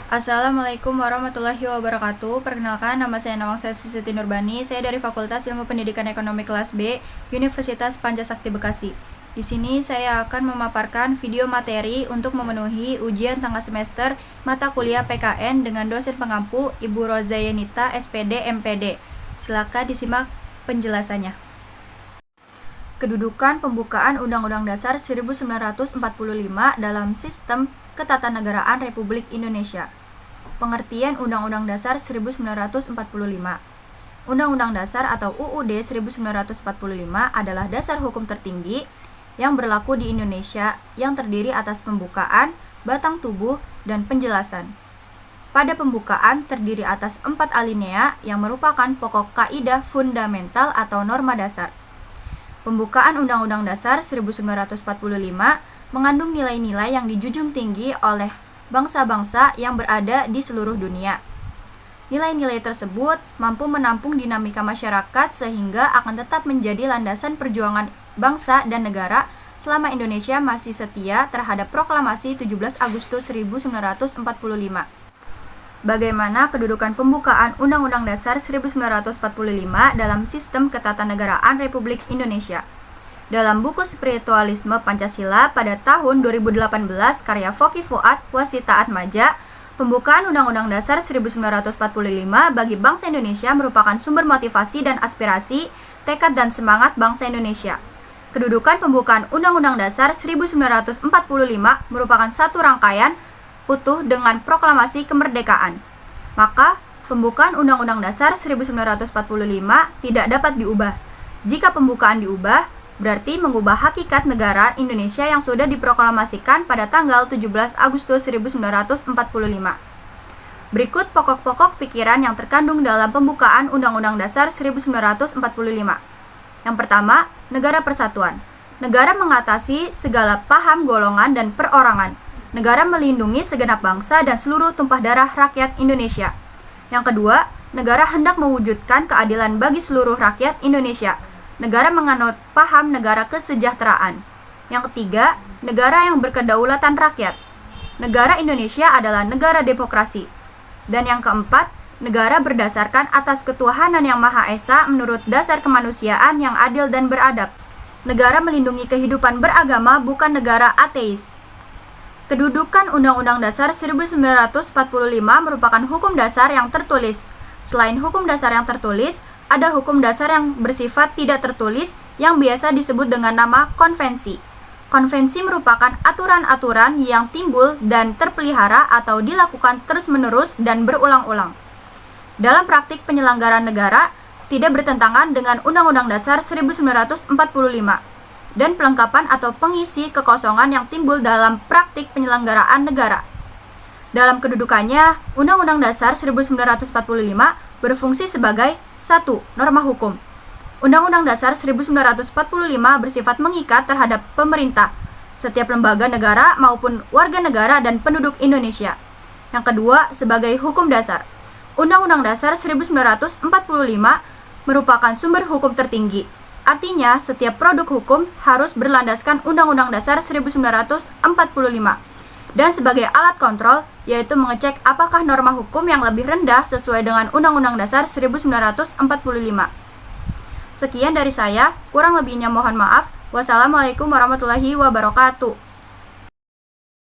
Assalamualaikum warahmatullahi wabarakatuh. Perkenalkan, nama saya Nawang Siti Nurbani. Saya dari Fakultas Ilmu Pendidikan Ekonomi kelas B, Universitas Pancasakti Bekasi. Di sini saya akan memaparkan video materi untuk memenuhi ujian tengah semester mata kuliah PKN dengan dosen pengampu Ibu Rozayenita, SPD, MPD. Silakan disimak penjelasannya. Kedudukan pembukaan Undang-Undang Dasar 1945 dalam Sistem Ketatanegaraan Republik Indonesia. Pengertian Undang-Undang Dasar 1945. Undang-Undang Dasar atau UUD 1945 adalah dasar hukum tertinggi yang berlaku di Indonesia yang terdiri atas pembukaan, batang tubuh, dan penjelasan. Pada pembukaan terdiri atas 4 alinea yang merupakan pokok kaidah fundamental atau norma dasar. Pembukaan Undang-Undang Dasar 1945 mengandung nilai-nilai yang dijunjung tinggi oleh bangsa-bangsa yang berada di seluruh dunia. Nilai-nilai tersebut mampu menampung dinamika masyarakat sehingga akan tetap menjadi landasan perjuangan bangsa dan negara selama Indonesia masih setia terhadap proklamasi 17 Agustus 1945. Bagaimana kedudukan pembukaan Undang-Undang Dasar 1945 dalam Sistem Ketatanegaraan Republik Indonesia? Dalam buku Spiritualisme Pancasila pada tahun 2018 karya Foky Fuad Wasita Atmaja, pembukaan Undang-Undang Dasar 1945 bagi bangsa Indonesia merupakan sumber motivasi dan aspirasi, tekad dan semangat bangsa Indonesia. Kedudukan pembukaan Undang-Undang Dasar 1945 merupakan satu rangkaian utuh dengan proklamasi kemerdekaan. Maka, pembukaan Undang-Undang Dasar 1945 tidak dapat diubah. Jika pembukaan diubah, berarti mengubah hakikat negara Indonesia yang sudah diproklamasikan pada tanggal 17 Agustus 1945. Berikut pokok-pokok pikiran yang terkandung dalam pembukaan Undang-Undang Dasar 1945. Yang pertama, negara persatuan. Negara mengatasi segala paham golongan dan perorangan. Negara melindungi segenap bangsa dan seluruh tumpah darah rakyat Indonesia. Yang kedua, negara hendak mewujudkan keadilan bagi seluruh rakyat Indonesia. Negara menganut paham negara kesejahteraan. Yang ketiga, negara yang berkedaulatan rakyat. Negara Indonesia adalah negara demokrasi. Dan yang keempat, negara berdasarkan atas ketuhanan yang Maha Esa menurut dasar kemanusiaan yang adil dan beradab. Negara melindungi kehidupan beragama, bukan negara ateis. Kedudukan Undang-Undang Dasar 1945 merupakan hukum dasar yang tertulis. Selain hukum dasar yang tertulis, ada hukum dasar yang bersifat tidak tertulis yang biasa disebut dengan nama konvensi. Konvensi merupakan aturan-aturan yang timbul dan terpelihara atau dilakukan terus-menerus dan berulang-ulang. Dalam praktik penyelenggaraan negara, tidak bertentangan dengan Undang-Undang Dasar 1945 dan pelengkapan atau pengisi kekosongan yang timbul dalam praktik penyelenggaraan negara. Dalam kedudukannya, Undang-Undang Dasar 1945 berfungsi sebagai 1. Norma hukum. Undang-Undang Dasar 1945 bersifat mengikat terhadap pemerintah, setiap lembaga negara maupun warga negara dan penduduk Indonesia. Yang kedua, sebagai hukum dasar. Undang-Undang Dasar 1945 merupakan sumber hukum tertinggi. Artinya, setiap produk hukum harus berlandaskan Undang-Undang Dasar 1945. Dan sebagai alat kontrol, yaitu mengecek apakah norma hukum yang lebih rendah sesuai dengan Undang-Undang Dasar 1945. Sekian dari saya, kurang lebihnya mohon maaf. Wassalamualaikum warahmatullahi wabarakatuh.